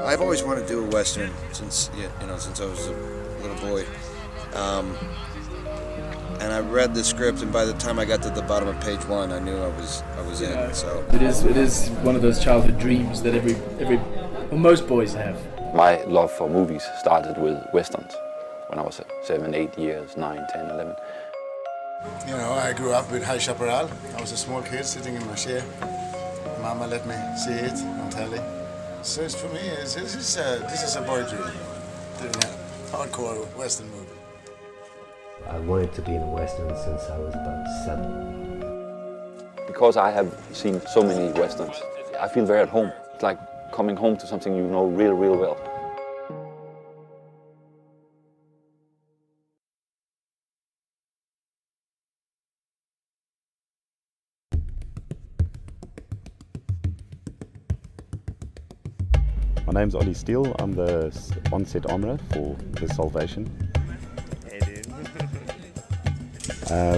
I've always wanted to do a Western since since I was a little boy. And I read the script, and by the time I got to the bottom of page 1, I knew I was in. So it is one of those childhood dreams that most boys have. My love for movies started with westerns when I was 7, 8 years, 9, 10, 11. You know, I grew up with High Chaparral. I was a small kid sitting in my chair. Mama let me see it on telly. So for me, this is a boy dream, doing a hardcore Western movie. I wanted to be in a Western since I was about 7. Because I have seen so many Westerns, I feel very at home. It's like coming home to something you know real well. My name's Ollie Steele. I'm the on-set armourer for The Salvation. Hey, dude.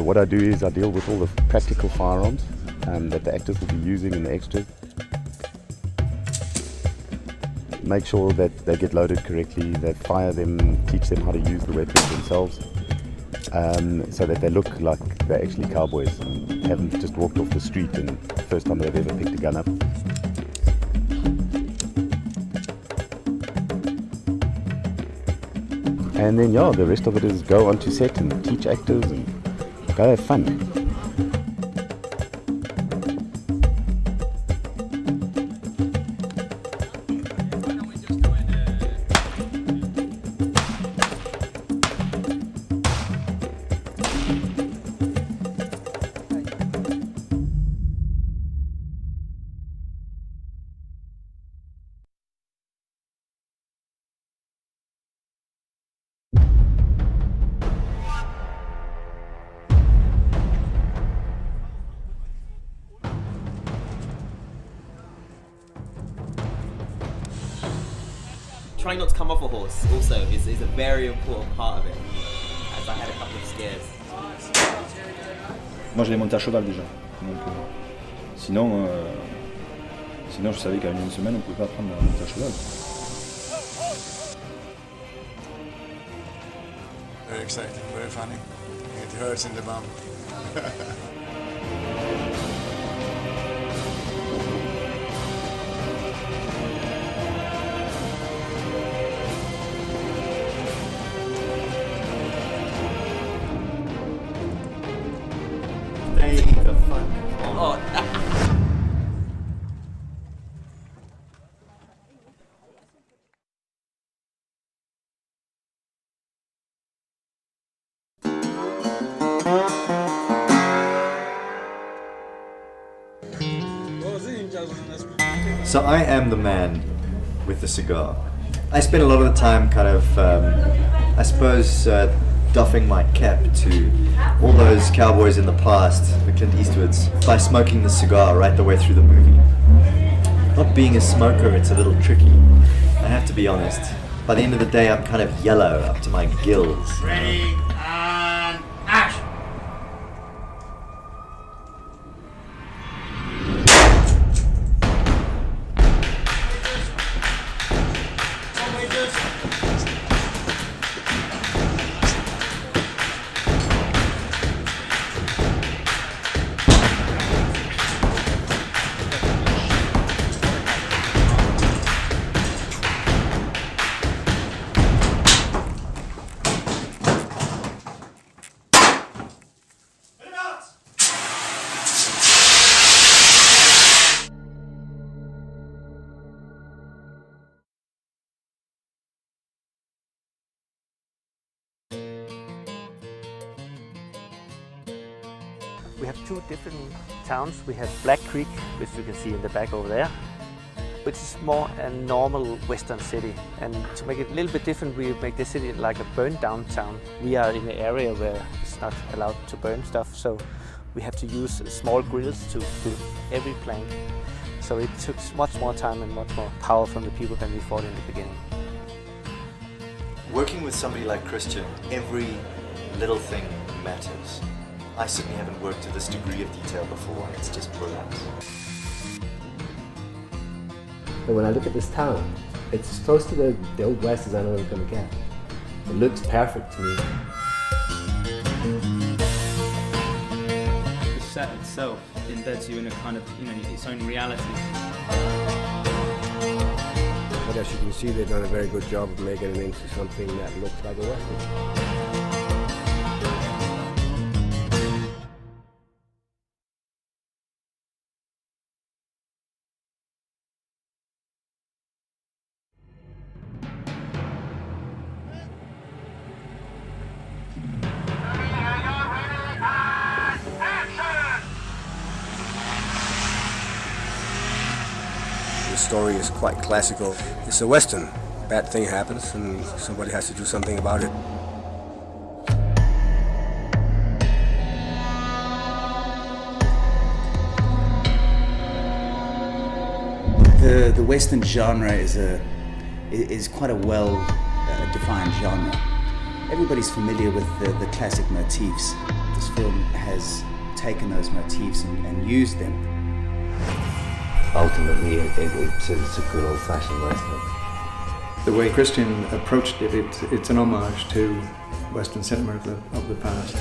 What I do is I deal with all the practical firearms that the actors will be using in the extras. Make sure that they get loaded correctly, that fire them, teach them how to use the weapons themselves, so that they look like they're actually cowboys and haven't just walked off the street and first time they've ever picked a gun up. And then, yeah, the rest of it is go onto set and teach actors and go have fun. Trying not to come off a horse also is a very important part of it, as I had a couple of scares. Moi je l'ai monté à cheval déjà, donc sinon je savais qu'à une semaine on ne pouvait pas apprendre à monter à cheval. Very exciting, very funny. It hurts in the bum. The fuck? Oh. So I am the man with the cigar. I spend a lot of the time kind of, I suppose, doffing my cap to all those cowboys in the past, the Clint Eastwoods, by smoking the cigar right the way through the movie. Not being a smoker, it's a little tricky. I have to be honest. By the end of the day, I'm kind of yellow up to my gills. Ready and action! We have two different towns. We have Black Creek, which you can see in the back over there, which is more a normal western city. And to make it a little bit different, we make the city like a burned down town. We are in an area where it's not allowed to burn stuff, so we have to use small grills to cook every plank. So it took much more time and much more power from the people than we thought in the beginning. Working with somebody like Christian, every little thing matters. I certainly haven't worked to this degree of detail before, and it's just brilliant. But when I look at this town, it's as close to the old west as I know it's going to get. It looks perfect to me. The set itself embeds you in a kind of, its own reality. But as you can see, they've done a very good job of making it into something that looks like a western. The story is quite classical. It's a western. Bad thing happens and somebody has to do something about it. The western genre is quite a well defined genre. Everybody's familiar with the classic motifs. This film has taken those motifs and used them. Ultimately, it's a good old-fashioned western. The way Christian approached it, it's an homage to Western cinema of the past.